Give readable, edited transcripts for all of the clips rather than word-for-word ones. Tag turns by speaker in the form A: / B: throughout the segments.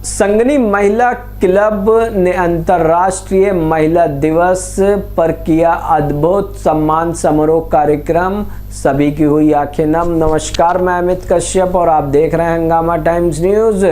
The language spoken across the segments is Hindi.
A: संगनी महिला क्लब ने अंतर्राष्ट्रीय महिला दिवस पर किया अद्भुत सम्मान समारोह कार्यक्रम। सभी की हुई आंखें नम। नमस्कार, मैं अमित कश्यप और आप देख रहे हैं हंगामा टाइम्स न्यूज।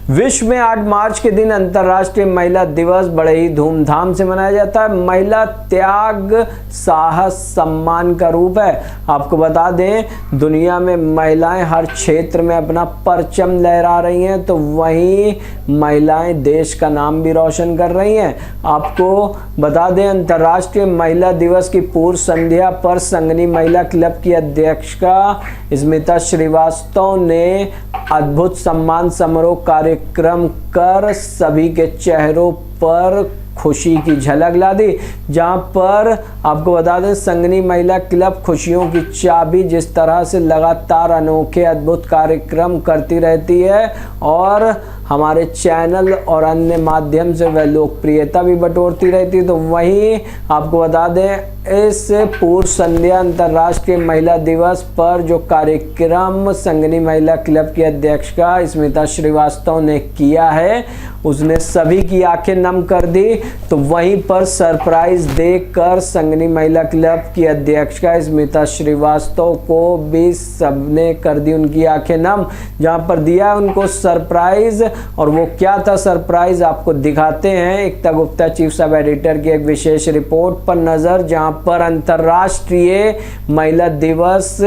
A: विश्व में 8 मार्च के दिन अंतर्राष्ट्रीय महिला दिवस बड़े ही धूमधाम से मनाया जाता है। महिला त्याग, साहस, सम्मान का रूप है। आपको बता दें, दुनिया में महिलाएं हर क्षेत्र में अपना परचम लहरा रही हैं, तो वहीं महिलाएं देश का नाम भी रोशन कर रही हैं। आपको बता दें, अंतर्राष्ट्रीय महिला दिवस की पूर्व संध्या पर संगनी महिला क्लब की अध्यक्षा स्मिता श्रीवास्तव ने अद्भुत सम्मान समारोह कार्यक्रम कर सभी के चेहरों पर खुशी की झलक ला दी। जहां पर आपको बता दें, संगनी महिला क्लब खुशियों की चाबी जिस तरह से लगातार अनोखे अद्भुत कार्यक्रम करती रहती है और हमारे चैनल और अन्य माध्यम से वह लोकप्रियता भी बटोरती रहती है, तो वहीं आपको बता दें, इस पूर्व संध्या अंतर्राष्ट्रीय महिला दिवस पर जो कार्यक्रम संगनी महिला क्लब की अध्यक्षा स्मिता श्रीवास्तव ने किया है, उसने सभी की आंखें नम कर दी। तो वहीं पर सरप्राइज देकर संगनी महिला क्लब की अध्यक्षा स्मिता श्रीवास्तव को भी सबने कर दी उनकी आंखें नम। जहां पर दिया उनको सरप्राइज, और वो क्या था सरप्राइज आपको दिखाते हैं। एकता गुप्ता चीफ सब एडिटर की एक विशेष रिपोर्ट पर नजर, जहां पर अंतर्राष्ट्रीय महिला दिवस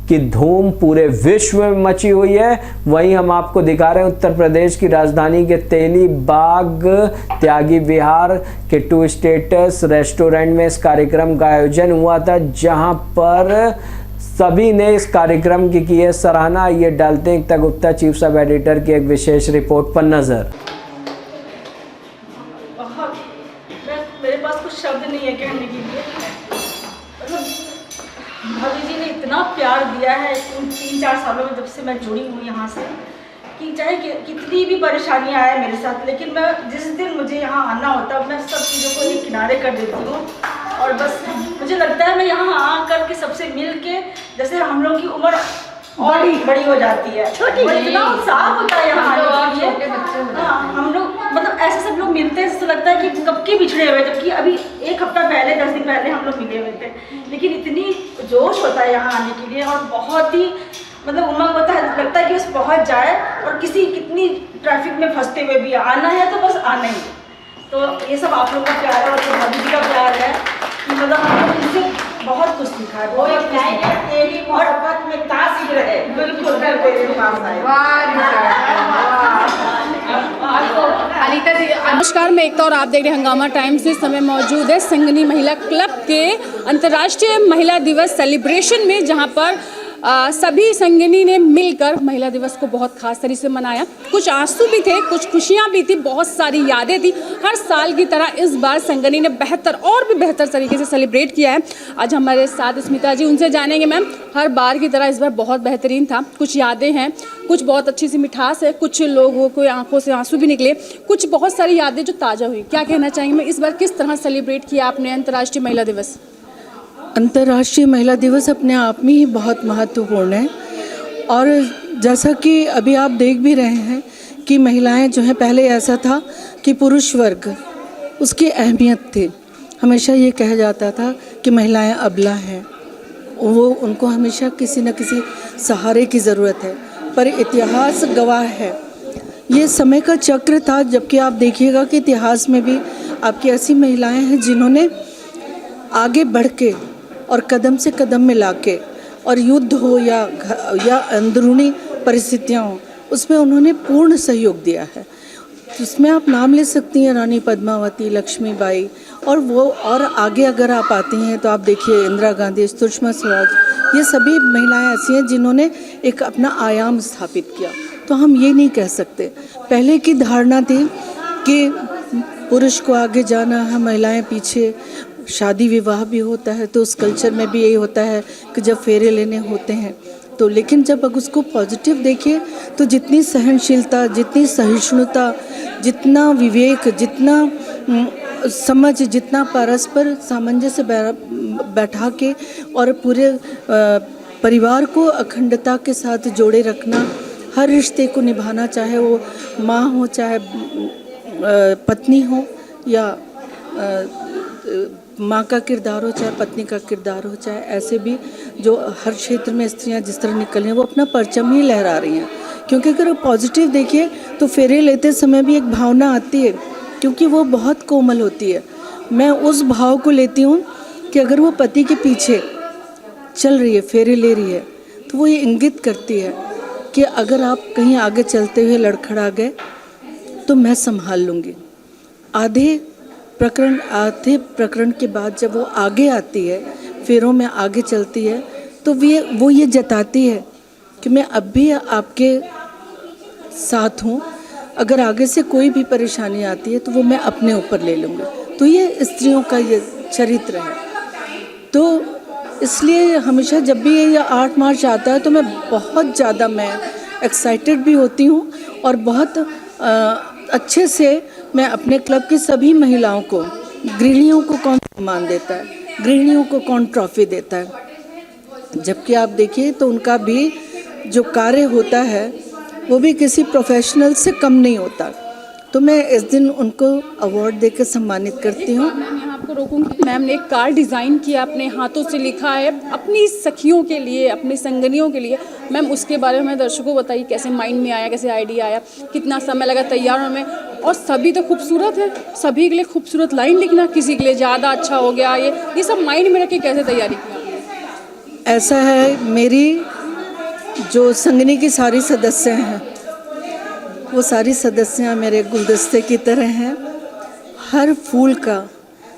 A: की धूम पूरे विश्व में मची हुई है। वहीं हम आपको दिखा रहे हैं उत्तर प्रदेश की राजधानी के तेली बाग त्यागी विहार के 2 स्टेटस रेस्टोरेंट में इस कार्यक्रम का आयोजन हुआ था, जहां पर सभी ने इस कार्यक्रम की है सराहना। ये डालते हैं एकता गुप्ता चीफ सब एडिटर की एक विशेष रिपोर्ट पर नजर।
B: मेरे पास कुछ शब्द नहीं है कहने के लिए। मतलब भाभी जी ने इतना प्यार दिया है उन 3-4 सालों में, जब से मैं जुड़ी हूँ यहाँ से, कि चाहे कितनी भी परेशानियाँ आए मेरे साथ, लेकिन मैं जिस दिन मुझे यहाँ आना होता है, मैं सब चीज़ों को एक किनारे कर देती हूँ। और बस मुझे लगता है मैं यहाँ आकर के सबसे मिल के, जैसे हम लोग की उम्र और बड़ी हो जाती है, और इतना उत्साह होता है यहाँ आने के लिए। हाँ, हम लोग मतलब ऐसे सब लोग मिलते हैं, तो लगता है कि कब के बिछड़े हुए, जबकि अभी 1 हफ्ता पहले 10 दिन पहले हम लोग मिले हुए थे। लेकिन इतनी जोश होता है यहाँ आने के लिए, और बहुत ही मतलब उमंग होता है, लगता है कि बस पहुँच जाए, और कितनी ट्रैफिक में फंसते हुए भी आना है तो बस आना ही। तो ये सब आप लोग का प्यार है और ये भाभी जी का प्यार है कि मतलब हम लोग इनसे बहुत कुछ सीखा है। वो तेरी मोहब्बत में तासीर है। बिल्कुल
C: नमस्कार, मैं एकता और आप देख रहे हैं हंगामा टाइम्स। इस समय मौजूद है संगनी महिला क्लब के अंतर्राष्ट्रीय महिला दिवस सेलिब्रेशन में, जहां पर सभी संगनी ने मिलकर महिला दिवस को बहुत खास तरीके से मनाया। कुछ आंसू भी थे, कुछ खुशियां भी थी, बहुत सारी यादें थी। हर साल की तरह इस बार संगनी ने बेहतर और भी बेहतर तरीके से सेलिब्रेट किया है। आज हमारे साथ स्मिता जी, उनसे जानेंगे मैम, हर बार की तरह इस बार बहुत बेहतरीन था। कुछ यादें हैं, कुछ बहुत अच्छी सी मिठास है, कुछ लोगों को आंखों से आंसू भी निकले, कुछ बहुत सारी यादें जो ताज़ा हुई। क्या कहना चाहेंगे मैं, इस बार किस तरह सेलिब्रेट किया आपने अंतर्राष्ट्रीय महिला दिवस?
D: अंतर्राष्ट्रीय महिला दिवस अपने आप में ही बहुत महत्वपूर्ण है, और जैसा कि अभी आप देख भी रहे हैं कि महिलाएं जो हैं, पहले ऐसा था कि पुरुष वर्ग उसकी अहमियत थी। हमेशा ये कहा जाता था कि महिलाएं अबला हैं, वो उनको हमेशा किसी न किसी सहारे की ज़रूरत है। पर इतिहास गवाह है, ये समय का चक्र था। जबकि आप देखिएगा कि इतिहास में भी आपकी ऐसी महिलाएं हैं जिन्होंने आगे बढ़ के और कदम से कदम मिला के, और युद्ध हो या अंदरूनी परिस्थितियाँ हों, उसमें उन्होंने पूर्ण सहयोग दिया है। उसमें आप नाम ले सकती हैं रानी पद्मावती, लक्ष्मीबाई, और आगे अगर आप आती हैं तो आप देखिए इंदिरा गांधी, सुषमा स्वराज, ये सभी महिलाएं ऐसी हैं जिन्होंने एक अपना आयाम स्थापित किया। तो हम ये नहीं कह सकते, पहले की धारणा थी कि पुरुष को आगे जाना है, महिलाएं पीछे। शादी विवाह भी होता है तो उस कल्चर में भी यही होता है कि जब फेरे लेने होते हैं तो, लेकिन जब अगर उसको पॉजिटिव देखिए तो जितनी सहनशीलता, जितनी सहिष्णुता, जितना विवेक, जितना समझ, जितना परस्पर सामंजस्य बैठा के और पूरे परिवार को अखंडता के साथ जोड़े रखना, हर रिश्ते को निभाना, चाहे वो माँ हो, चाहे पत्नी हो, या माँ का किरदार हो, चाहे पत्नी का किरदार हो, चाहे ऐसे भी जो हर क्षेत्र में स्त्रियाँ जिस तरह निकल रही हैं वो अपना परचम ही लहरा रही हैं। क्योंकि अगर आप पॉजिटिव देखिए तो फेरे लेते समय भी एक भावना आती है, क्योंकि वो बहुत कोमल होती है। मैं उस भाव को लेती हूँ कि अगर वो पति के पीछे चल रही है, फेरे ले रही है, तो वो ये इंगित करती है कि अगर आप कहीं आगे चलते हुए लड़खड़ा गए तो मैं संभाल लूँगी। आधे प्रकरण के बाद जब वो आगे आती है, फेरों में आगे चलती है, तो वो ये जताती है कि मैं अब भी आपके साथ हूँ, अगर आगे से कोई भी परेशानी आती है तो वो मैं अपने ऊपर ले लूँगी। तो ये स्त्रियों का ये चरित्र है। तो इसलिए हमेशा जब भी ये 8 मार्च आता है तो मैं बहुत ज़्यादा एक्साइटेड भी होती हूँ, और बहुत अच्छे से मैं अपने क्लब की सभी महिलाओं को, गृहिणियों को कौन सम्मान देता है, गृहिणियों को कौन ट्रॉफी देता है। जबकि आप देखिए तो उनका भी जो कार्य होता है वो भी किसी प्रोफेशनल से कम नहीं होता। तो मैं इस दिन उनको अवार्ड देकर सम्मानित करती हूँ।
C: मैम यहाँ आपको रोकूंगी। मैम ने एक कार्ड डिज़ाइन किया, अपने हाथों से लिखा है अपनी सखियों के लिए, अपनी संगनियों के लिए। मैम उसके बारे में दर्शकों को बताइए, कैसे माइंड में आया, कैसे आइडिया आया, कितना समय लगा तैयार होने में, और सभी तो खूबसूरत है, सभी के लिए खूबसूरत लाइन लिखना, किसी के लिए ज़्यादा अच्छा हो गया, ये सब माइंड में रख के कैसे तैयारी की?
D: ऐसा है, मेरी जो संगनी की सारी सदस्य हैं वो सारी सदस्यां मेरे गुलदस्ते की तरह हैं। हर फूल का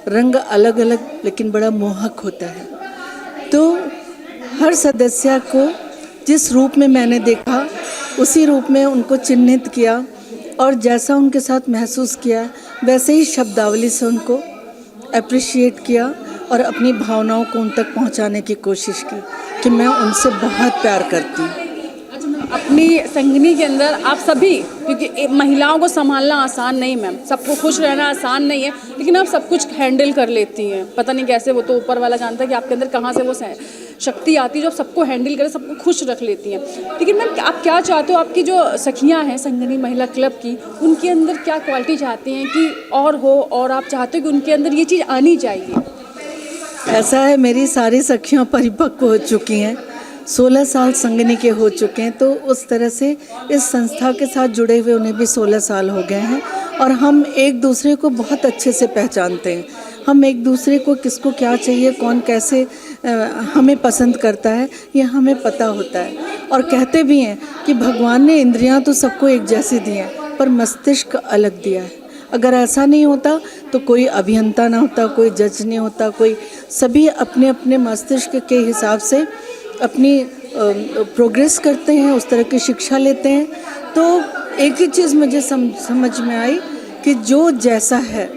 D: रंग अलग अलग लेकिन बड़ा मोहक होता है। तो हर सदस्य को जिस रूप में मैंने देखा उसी रूप में उनको चिन्हित किया, और जैसा उनके साथ महसूस किया वैसे ही शब्दावली से उनको अप्रिशिएट किया और अपनी भावनाओं को उन तक पहुंचाने की कोशिश की कि मैं उनसे बहुत प्यार करती हूँ।
C: अपनी संगनी के अंदर आप सभी, क्योंकि महिलाओं को संभालना आसान नहीं मैम, सबको खुश रहना आसान नहीं है, लेकिन आप सब कुछ हैंडल कर लेती हैं। पता नहीं कैसे, वो तो ऊपर वाला जानता है कि आपके अंदर कहाँ से वो शक्ति आती है जो सबको हैंडल करे, सबको खुश रख लेती हैं। लेकिन मैम आप क्या चाहते हो, आपकी जो सखियाँ हैं संगनी महिला क्लब की, उनके अंदर क्या क्वालिटी चाहती हैं कि और हो, और आप चाहते हो कि उनके अंदर ये चीज़ आनी चाहिए?
D: ऐसा है, मेरी सारी सखियाँ परिपक्व हो चुकी हैं, 16 साल संगनी के हो चुके हैं। तो उस तरह से इस संस्था के साथ जुड़े हुए उन्हें भी 16 साल हो गए हैं, और हम एक दूसरे को बहुत अच्छे से पहचानते हैं। हम एक दूसरे को किसको क्या चाहिए, कौन कैसे हमें पसंद करता है, ये हमें पता होता है। और कहते भी हैं कि भगवान ने इंद्रियां तो सबको एक जैसी दी हैं, पर मस्तिष्क अलग दिया है। अगर ऐसा नहीं होता तो कोई अभियंता ना होता, कोई जज नहीं होता, कोई सभी अपने अपने मस्तिष्क के हिसाब से अपनी प्रोग्रेस करते हैं, उस तरह की शिक्षा लेते हैं। तो एक ही चीज़ मुझे समझ में आई कि जो जैसा है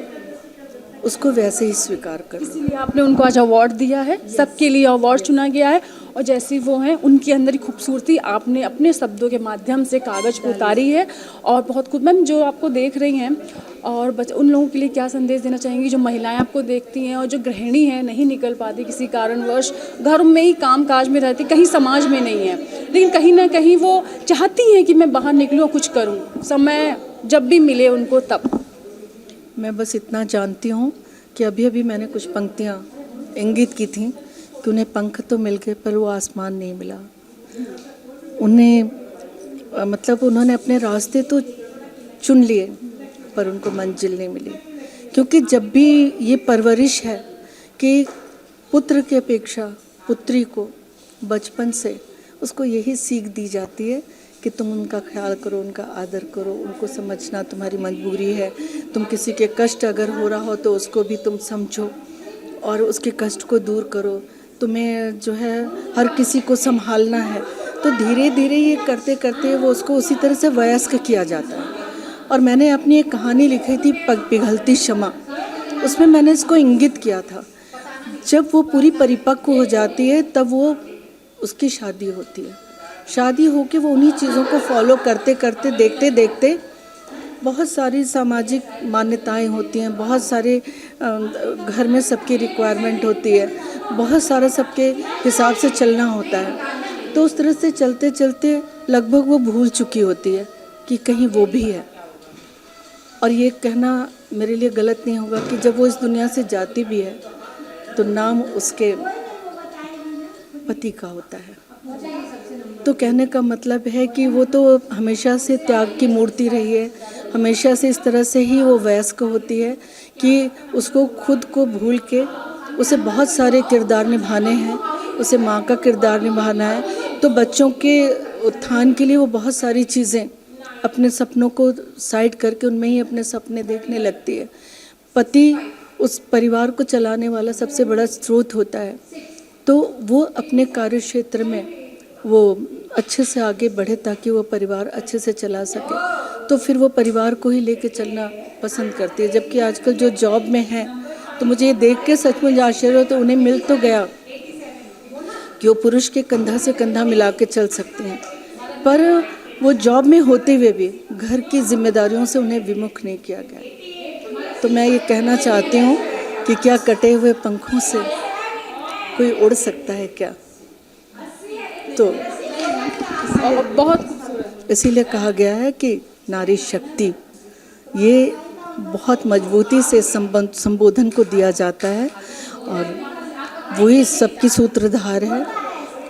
D: उसको वैसे ही स्वीकार कर लो।
C: इसलिए आपने उनको आज अवार्ड दिया है, सबके लिए अवार्ड चुना गया है, और जैसी वो हैं उनके अंदर की खूबसूरती आपने अपने शब्दों के माध्यम से कागज़ पर उतारी है। और बहुत खुद मैम जो आपको देख रही हैं, और उन लोगों के लिए क्या संदेश देना चाहेंगी जो महिलाएं आपको देखती हैं और जो गृहिणी हैं, नहीं निकल पाती किसी कारणवश, घर में ही काम काज में रहती, कहीं समाज में नहीं है, लेकिन कहीं ना कहीं वो चाहती हैं कि मैं बाहर निकलूँ, कुछ करूँ, समय जब भी मिले उनको तब?
D: मैं बस इतना जानती हूँ कि अभी अभी मैंने कुछ पंक्तियाँ इंगित की थी कि उन्हें पंख तो मिल गए पर वो आसमान नहीं मिला। उन्हें मतलब उन्होंने अपने रास्ते तो चुन लिए पर उनको मंजिल नहीं मिली। क्योंकि जब भी ये परवरिश है कि पुत्र की अपेक्षा पुत्री को बचपन से उसको यही सीख दी जाती है कि तुम उनका ख्याल करो, उनका आदर करो, उनको समझना तुम्हारी मजबूरी है। तुम किसी के कष्ट अगर हो रहा हो तो उसको भी तुम समझो और उसके कष्ट को दूर करो। तुम्हें जो है हर किसी को संभालना है। तो धीरे धीरे ये करते करते वो उसको उसी तरह से वयस्क किया जाता है। और मैंने अपनी एक कहानी लिखी थी पिघलती क्षमा, उसमें मैंने इसको इंगित किया था। जब वो पूरी परिपक्व हो जाती है तब वो उसकी शादी होती है। शादी होके वो उन्हीं चीज़ों को फॉलो करते करते देखते देखते बहुत सारी सामाजिक मान्यताएं होती हैं, बहुत सारे घर में सबकी रिक्वायरमेंट होती है, बहुत सारा सबके हिसाब से चलना होता है। तो उस तरह से चलते चलते लगभग वो भूल चुकी होती है कि कहीं वो भी है। और ये कहना मेरे लिए गलत नहीं होगा कि जब वो इस दुनिया से जाती भी है तो नाम उसके पति का होता है। तो कहने का मतलब है कि वो तो हमेशा से त्याग की मूर्ति रही है, हमेशा से इस तरह से ही वो वयस्क होती है कि उसको खुद को भूल के उसे बहुत सारे किरदार निभाने हैं, उसे माँ का किरदार निभाना है। तो बच्चों के उत्थान के लिए वो बहुत सारी चीज़ें अपने सपनों को साइड करके उनमें ही अपने सपने देखने लगती है। पति उस परिवार को चलाने वाला सबसे बड़ा स्रोत होता है, तो वो अपने कार्य क्षेत्र में वो अच्छे से आगे बढ़े ताकि वो परिवार अच्छे से चला सके। तो फिर वो परिवार को ही लेके चलना पसंद करती है। जबकि आजकल जो जॉब में है तो मुझे ये देख के सचमुच आश्चर्य हो, तो उन्हें मिल तो गया कि वो पुरुष के कंधा से कंधा मिला के चल सकते हैं, पर वो जॉब में होते हुए भी घर की जिम्मेदारियों से उन्हें विमुख नहीं किया गया। तो मैं ये कहना चाहती हूँ कि क्या कटे हुए पंखों से कोई उड़ सकता है क्या? तो बहुत इसीलिए कहा गया है कि नारी शक्ति, ये बहुत मजबूती से संबोधन को दिया जाता है और वही सबकी सूत्रधार है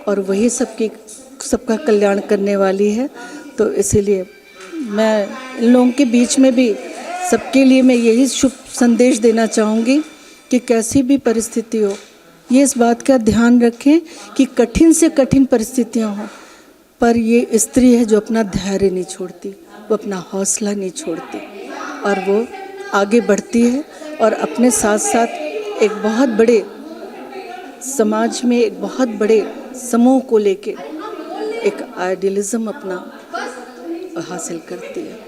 D: और वही सबका कल्याण करने वाली है। तो इसीलिए मैं इन लोगों के बीच में भी सबके लिए मैं यही शुभ संदेश देना चाहूँगी कि कैसी भी परिस्थिति हो, ये इस बात का ध्यान रखें कि कठिन से कठिन परिस्थितियाँ हों, पर ये स्त्री है जो अपना धैर्य नहीं छोड़ती, वो अपना हौसला नहीं छोड़ती और वो आगे बढ़ती है और अपने साथ साथ एक बहुत बड़े समाज में एक बहुत बड़े समूह को लेके एक आइडियलिज्म अपना हासिल करती है।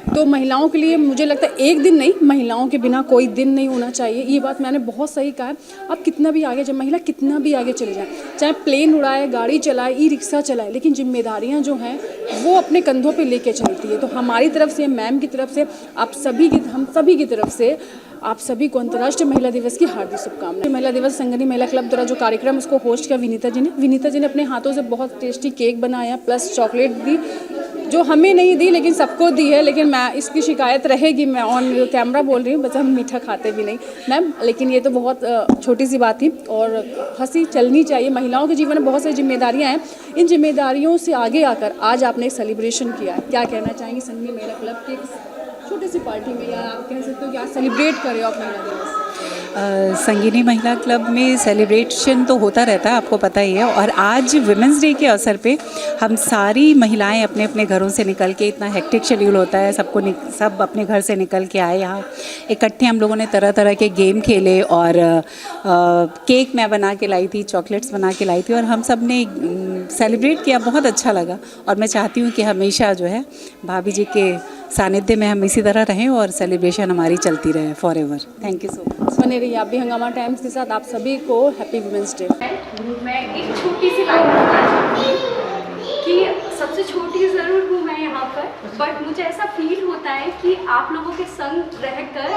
C: तो महिलाओं के लिए मुझे लगता है एक दिन नहीं, महिलाओं के बिना कोई दिन नहीं होना चाहिए। ये बात मैंने बहुत सही कहा है। आप कितना भी आगे, जब महिला कितना भी आगे चले जाए, चाहे प्लेन उड़ाए, गाड़ी चलाए, ई रिक्शा चलाए, लेकिन जिम्मेदारियां जो हैं वो अपने कंधों पे लेके चलती है। तो हमारी तरफ से, मैम की तरफ से, हम सभी की तरफ से आप सभी को अंतर्राष्ट्रीय महिला दिवस की हार्दिक शुभकामनाएं। महिला दिवस संगनी महिला क्लब द्वारा जो कार्यक्रम उसको होस्ट किया विनीता जी ने अपने हाथों से बहुत टेस्टी केक बनाया, प्लस चॉकलेट दी, जो हमें नहीं दी लेकिन सबको दी है। लेकिन मैं इसकी शिकायत रहेगी, मैं ऑन कैमरा बोल रही हूँ, बस हम मीठा खाते भी नहीं मैम। लेकिन ये तो बहुत छोटी सी बात थी और हंसी चलनी चाहिए। महिलाओं के जीवन में बहुत सारी जिम्मेदारियाँ हैं, इन जिम्मेदारियों से आगे आकर आज आपने एक सेलिब्रेशन किया है। क्या कहना चाहेंगी संगनी महिला क्लब की छोटी सी पार्टी में, या आप कह सकते हो कि आज सेलिब्रेट कर रहे हो आप महिला दिवस?
E: संगीनी महिला क्लब में सेलिब्रेशन तो होता रहता है, आपको पता ही है। और आज वुमेंस डे के अवसर पे हम सारी महिलाएं अपने अपने घरों से निकल के, इतना हेक्टिक शेड्यूल होता है, सब अपने घर से निकल के आए यहाँ इकट्ठे। हम लोगों ने तरह तरह के गेम खेले और केक मैं बना के लाई थी, चॉकलेट्स बना के लाई थी और हम सब ने सेलिब्रेट किया, बहुत अच्छा लगा। और मैं चाहती हूँ कि हमेशा जो है भाभी जी के सानिध्य में हम इसी तरह रहें और सेलिब्रेशन हमारी चलती रहे for ever. Thank you so much.
C: बने रहिए आप भी हंगामा टाइम्स के साथ। आप सभी को हैप्पी वुमेंस डे।
F: मैं एक छोटी सी बात बताना चाहती हूँ कि सबसे छोटी ज़रूर हूँ मैं यहाँ पर, बट मुझे ऐसा फील होता है कि आप लोगों के संग रहकर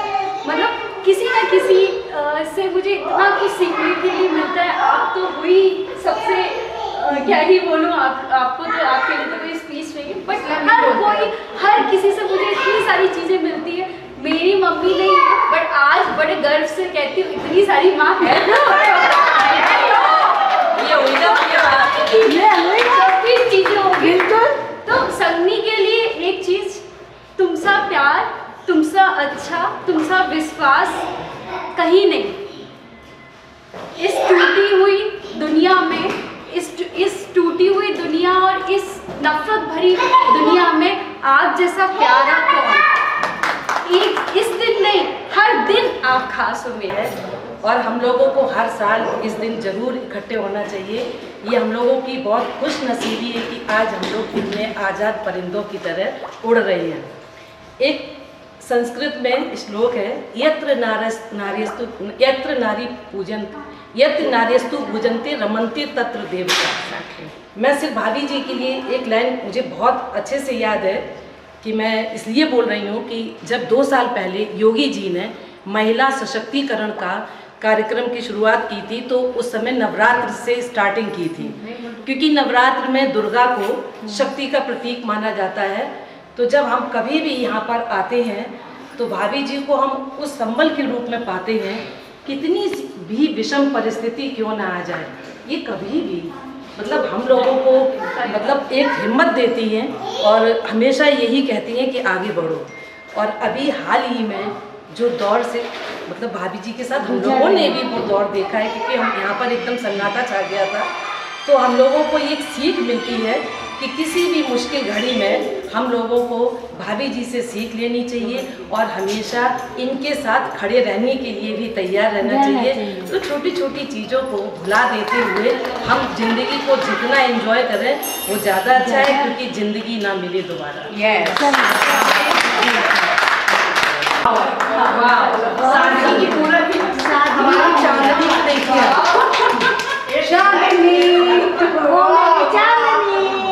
F: मतलब किसी न किसी से मुझे इतना कुछ सीखने के लिए मिलता है। आप तो हुई सबसे क्या ही बोलूँ, आपको तो आपके लिए तो कोई स्पीच नहीं है, बट हर किसी से मुझे इतनी सारी चीज़ें मिलती है। मेरी मम्मी नहीं है, बट आज बड़े गर्व से कहती हूँ इतनी सारी माँ है। चीज़ें होगी तो संगनी के लिए एक चीज़, तुमसा प्यार, तुमसा अच्छा, तुमसा विश्वास कहीं नहीं। इस टूटी हुई दुनिया में, इस टूटी हुई दुनिया और इस नफरत भरी दुनिया में आप जैसा प्यारा कौन। इस दिन नहीं, हर दिन आप खास हो मेरे।
G: और हम लोगों को हर साल इस दिन ज़रूर इकट्ठे होना चाहिए। ये हम लोगों की बहुत खुश नसीबी है कि आज हम लोग इतने आज़ाद परिंदों की तरह उड़ रहे हैं। एक संस्कृत में श्लोक है, यत्र नार्यस्तु पूजन्ते रमन्ते तत्र देवता। मैं सिर्फ भाभी जी के लिए एक लाइन मुझे बहुत अच्छे से याद है कि मैं इसलिए बोल रही हूँ कि जब 2 साल पहले योगी जी ने महिला सशक्तिकरण का कार्यक्रम की शुरुआत की थी तो उस समय नवरात्र से स्टार्टिंग की थी, क्योंकि नवरात्र में दुर्गा को शक्ति का प्रतीक माना जाता है। तो जब हम कभी भी यहाँ पर आते हैं तो भाभी जी को हम उस संबल के रूप में पाते हैं। कितनी भी विषम परिस्थिति क्यों ना आ जाए, ये कभी भी मतलब हम लोगों को मतलब एक हिम्मत देती हैं और हमेशा यही कहती हैं कि आगे बढ़ो। और अभी हाल ही में जो दौर से मतलब भाभी जी के साथ हम लोगों ने भी वो दौर देखा है, क्योंकि हम यहाँ पर एकदम सन्नाटा छा गया था। तो हम लोगों को एक सीख मिलती है कि किसी भी मुश्किल घड़ी में हम लोगों को भाभी जी से सीख लेनी चाहिए और हमेशा इनके साथ खड़े रहने के लिए भी तैयार रहना चाहिए। तो छोटी छोटी चीज़ों को भुला देते हुए हम जिंदगी को जितना एंजॉय करें वो ज़्यादा अच्छा है, क्योंकि ज़िंदगी ना मिले दोबारा।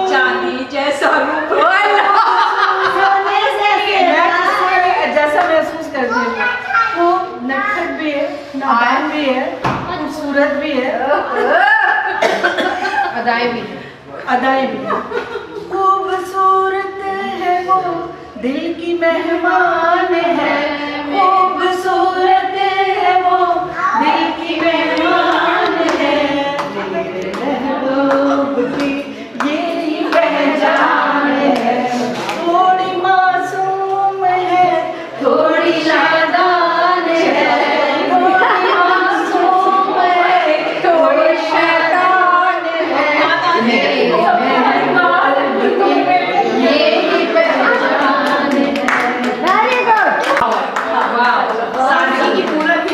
B: चांदी जैसा रूप जैसा महसूस करती हूँ, वो नटखट भी है, नादान भी है, खूबसूरत भी है, अदाएं भी है। खूबसूरत है वो, दिल की मेहमान है, खूबसूरत है वो, दिल की मेहमान है, मेरे महबूब की ये पहचान है। थोड़ी मासूम है, थोड़ी नादान है, थोड़ी मासूम है, थोड़ी शैतान है, मेरे महबूब की ये पहचान है। Very good. शादी की पूरा भी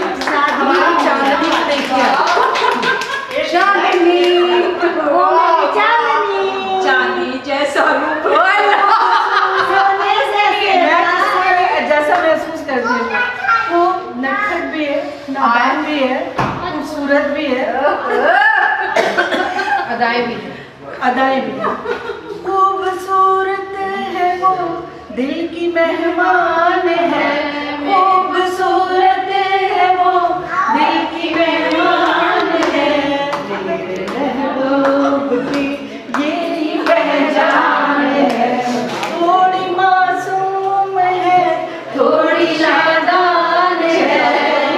B: हमारी चांदनी देखिए, चांदी जैसा रूप जैसा महसूस करती हूँ, वो नटखट भी है, नादान भी है, खूबसूरत भी है, अदाएं भी है। खूबसूरत है वो, दिल की मेहमान है, खूबसूरत है वो, दिल की मेहमान है, मेरे महबूब की ये पहचान है। थोड़ी मासूम है, थोड़ी नादान है,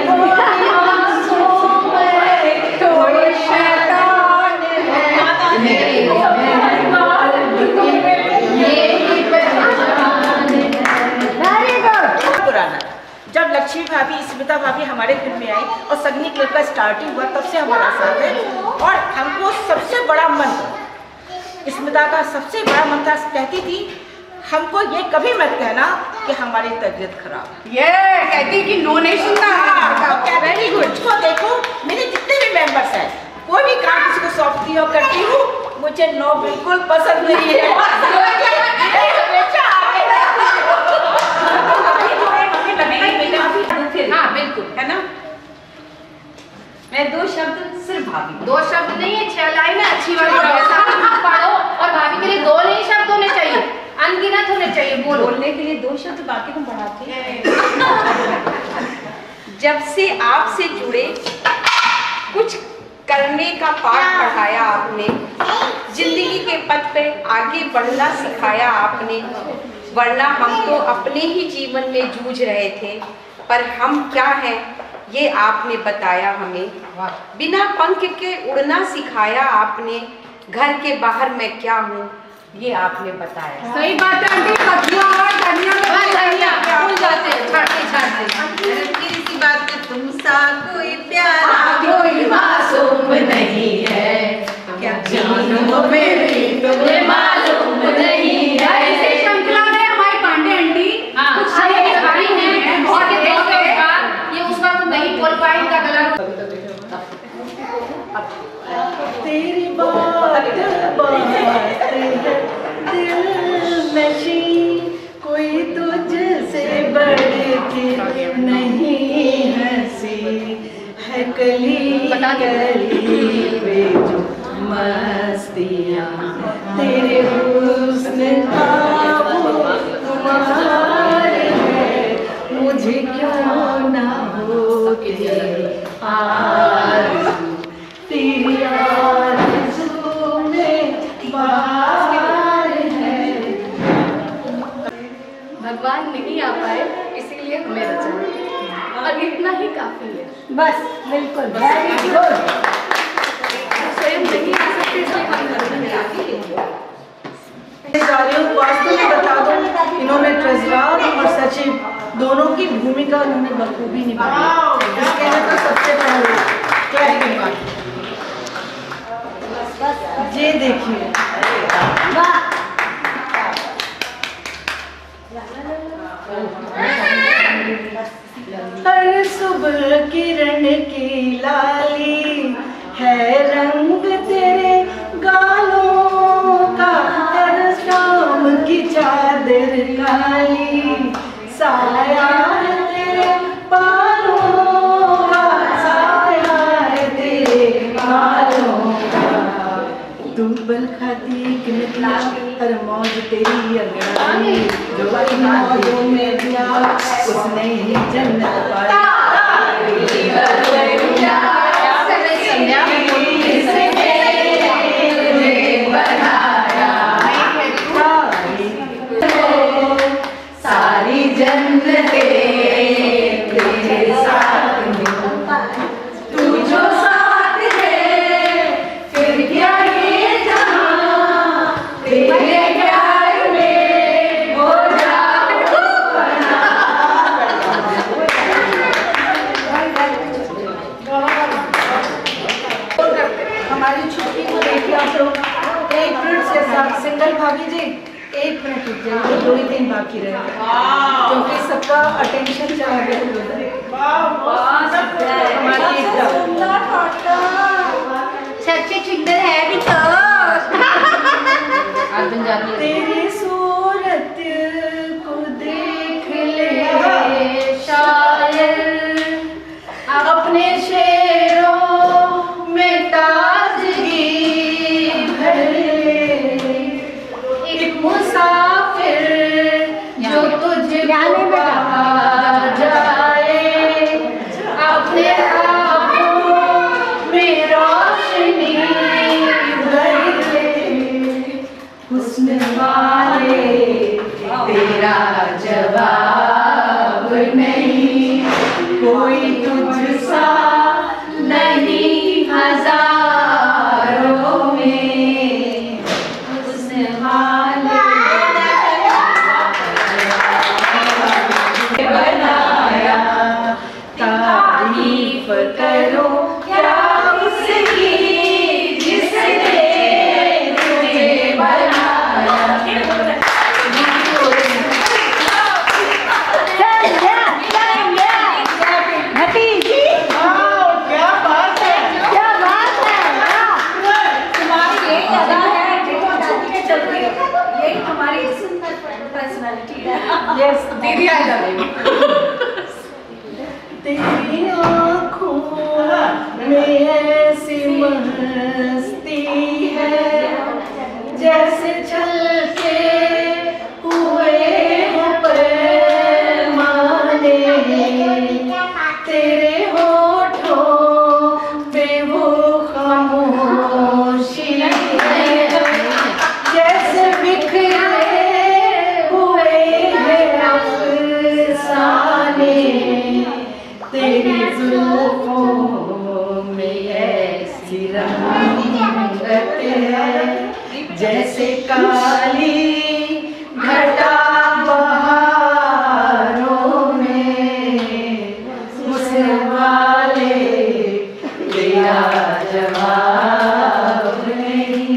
B: थोड़ी मासूम है, थोड़ी शैतान है, मेरे महबूब की ये पहचान है। Very good.
H: पुराना जब लक्ष्मी भाभी, स्मिता भाभी हमारे घर में आई और संगनी क्लब का स्टार्टिंग हुआ, तब से हमारा साथ है। और हमको सबसे बड़ा मंत्र, स्मिता का सबसे बड़ा मंत्र कहती थी, हमको ये कभी मत कहना कि हमारी तबीयत खराब है।
B: ये कहती कि नो नहीं सुनता।
H: Very good. इसको देखो, मेरे जितने भी मेंबर्स हैं, कोई भी काम किसी को सौंपती हो करती हूँ, मुझे नो बिल्कुल पसंद नहीं है।
B: हाँ बिल्कुल,
H: है ना।
B: मैं दो शब्द सिर्फ भाभी, दो शब्द नहीं है, 6 लाइन है अच्छी वाली पढ़ो। और भाभी के लिए 2 नहीं शब्द होने चाहिए, अनगिनत होने चाहिए। बोलने के लिए 2 शब्द, बाकी तुम पढ़ाती है।
I: जब से आपसे जुड़े कुछ करने का पाठ पढ़ाया आपने, जिंदगी के पथ पे आगे बढ़ना सिखाया आपने, वरना हम तो अपने ही जीवन में जूझ रहे थे, पर हम क्या हैं ये आपने बताया हमें। बिना पंख के उड़ना सिखाया आपने, घर के बाहर मैं क्या हूँ ये आपने बताया।
B: सही बात है आंटी, कद्दू और धनिया में धनिया भूल जाते हैं, छाड़ते
I: किसी बात में तुमसा कोई प्यारा
B: कोई मासूम नहीं है,
I: क्या
B: जानो मेरी तुम्हें मालूम नहीं है। ऐसे श्रृंखला में हमारी पांडे आंटी कुछ भाई हैं और ये उसका तो नहीं बोल पाए, इनका गला
H: तेरी बात दिल नशी, कोई तुझसे बढ़ के नहीं हंसी है, कली कली पे जो मस्तियाँ तेरे हुस्न का वो तुम्हारे है, मुझे क्यों ना होती
F: पाए, इसीलिए हमें रचा है और इतना ही काफ़ी है।
H: बस बिल्कुल वेरी गुड।
F: स्वयं नहीं आ सकते इसलिए हम घर में आके
H: वास्तव में बता दो, इन्होंने ट्रेजरार और सचिव दोनों की भूमिका उन्होंने बखूबी निभाई। इसके लिए तो सबसे पहले क्लैपिंग बात। ये देखिए, हर सुबह किरण की लाली है रंग तेरे गालों का, हर शाम की चादर काली साया है तेरे बालों का, साया है तेरे बालों का। तू बल खाती कि निकला हर मौज तेरी अंगड़ाई, जो मौजों में दिया उसने ही जन्नत पाई। सारी जन्नतें तेरे साथ में, तू जो साथ है फिर क्या ये जहां तेरे प्यार में हो हमारी छुट्टी को देखिए आप लोग, 1 मिनट से साथ सिंगल भाभी जी 1 मिनट रुक जाइए, 2 ही दिन बाकी रहे क्योंकि सबका अटेंशन चला गया उधर। हमारी सबसे सुंदर है भी तो तेरी सूरत को देख ले शायर, अपने शेरों में ताजगी भर ले, एक मुसाफिर जो तुझे कहा जाए, अपने आँखों में रोशनी भर ले, हुस्न वाले तेरा जवाब नहीं, कोई तुझसा नहीं हजारों में, हुस्न वाले बनाया, तारीफ करो क्या उसकी जिसने तुझे बनाया। क्या बात है, क्या बात है, तुम्हारी यही अदा है जो चलती है, यही हमारी पर्सनालिटी है। यस दीदी आ जाएगी। तेरी आँखों में ऐसी मस्ती है जैसे छलके हुए हो पैमाने, तेरे होठों पे वो खामोशी है जैसे बिखरे हुए हैं अफसाने, तेरी जुल्फों में ऐसी रंगत है जैसे काली घटा बहारों में, हुस्न वाले तेरा जवाब नहीं।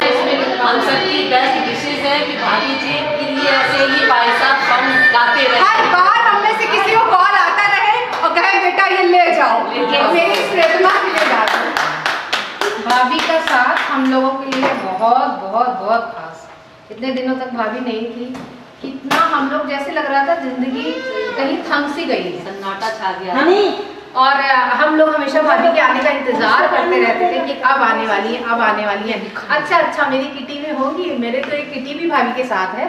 G: इसमें आंसर की बेस्ट डिशेज है कि भाभी जी के लिए ऐसे ही पायसा हम गाते रहे।
I: हर बार हम में से किसी को कॉल आता रहे और कहे बेटा ये ले जाओ, मेरी प्रेरणा के लिए डालो। भाभी का साथ हम लोगों के लिए बहुत बहुत बहुत खास। इतने दिनों तक भाभी नहीं थी, कितना हम लोग जैसे लग रहा था जिंदगी कहीं थम सी गई है,
G: सन्नाटा छा गया।
I: और हम लोग हमेशा भाभी के आने का इंतजार करते रहते थे कि अब आने वाली है, अब आने वाली है। अच्छा मेरी किटी में होगी, मेरे तो एक किटी भी भाभी के साथ है।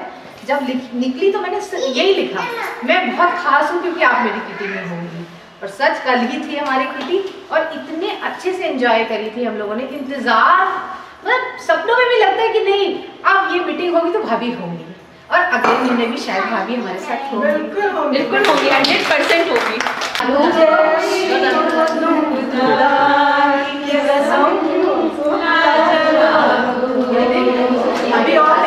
I: जब निकली तो मैंने यही लिखा, मैं बहुत खास हूँ क्योंकि आप मेरी किटी में होंगी। और सच कल ही थी हमारी किटी और इतने अच्छे से एंजॉय करी थी हम लोगों ने। इंतजार मतलब सपनों में भी लगता है कि नहीं अब ये मीटिंग होगी तो भाभी होंगी। और अगले महीने भी शायद भाभी हमारे साथ होगी। बिल्कुल होगी, 100% होगी।
H: अभी और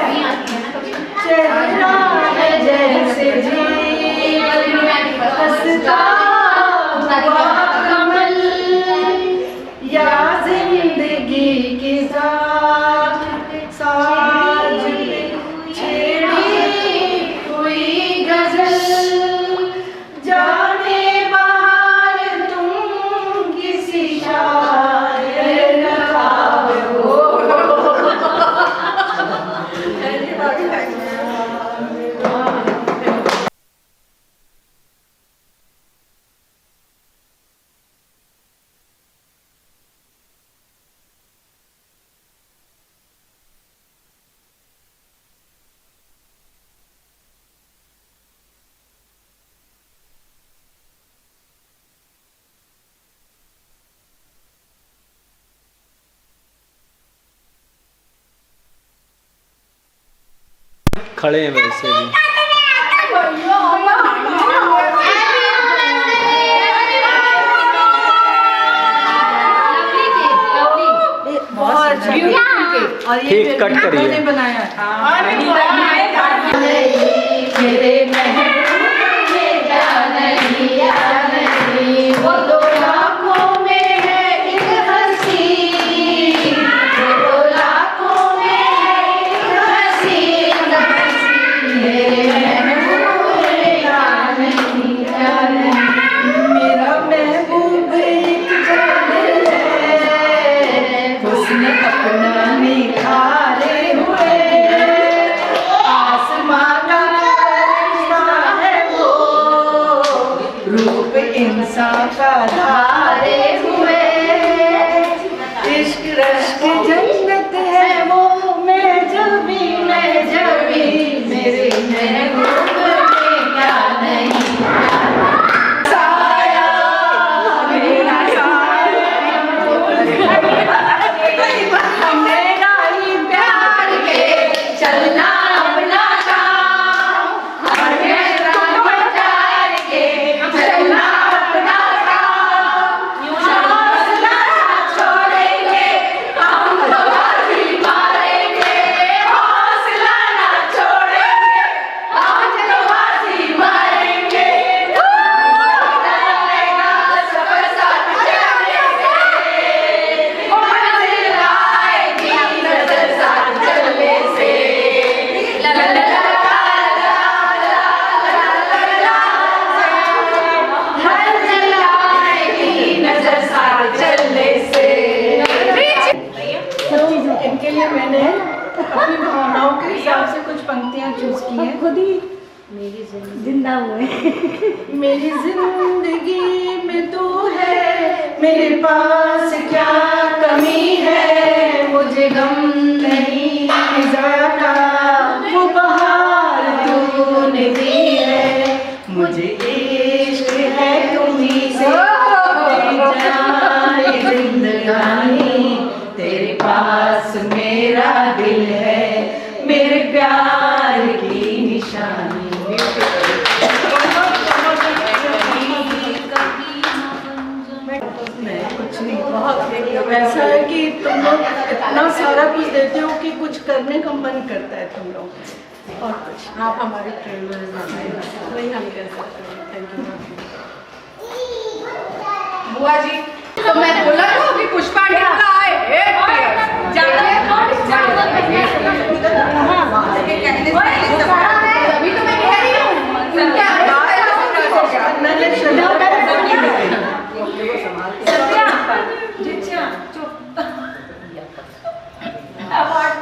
H: जैसे कमल या जिंदगी के साथ साज छेड़ी हुई गजल, जाने बाहर तुम किसी शायर हो।
A: खड़े हैं वैसे भी। केक कट करिए।
H: बनाया वो दो लाखों में है एक हंसी, वो दो लाखों में है एक हंसी, मेरा महबूब एक जान है, उसने अपना निखारे हुए आसमां का रिश्ता है वो, रूप इंसान का धारे हुए, इश्क रश्क जन्नत है वो, मैं जब भी मेरे महबूब में क्या नहीं साया, मेरा मेरा ही प्यार के चलना अपना काम, मेरा प्यार के चलना अपना काम, हौसला छोड़ेंगे हम बाजी मारेंगे, हौसला ना छोड़ेंगे आज बाजी मारेंगे, चलेगा सब साथ चलने से, मंजिल आएगी नजर साथ चलने से, ला ला ला मंजिल आएगी नजर साथ चलने से। इनके लिए मैंने अपनी भावनाओं के हिसाब से कुछ पंक्तियाँ चूज की हैं। खुद ही जिंदा हुए। मेरी जिंदगी में तू है, मेरे पास क्या कमी है, मुझे गम नहीं ज़्यादा, वो बहार तूने दी है, मुझे इश्क है तुम्हीं से, जाए जिंदगानी तेरे पास मेरा दिल है, मेरे प्यार की निशानी। कुछ नहीं, बहुत ऐसा है कि तुम लोग इतना सारा कुछ देते हो कि कुछ करने का मन करता है तुम लोग, और कुछ आप हमारे ट्रेनर वही हम कह सकते हैं। थैंक यू बुआ जी। तो मैं बोला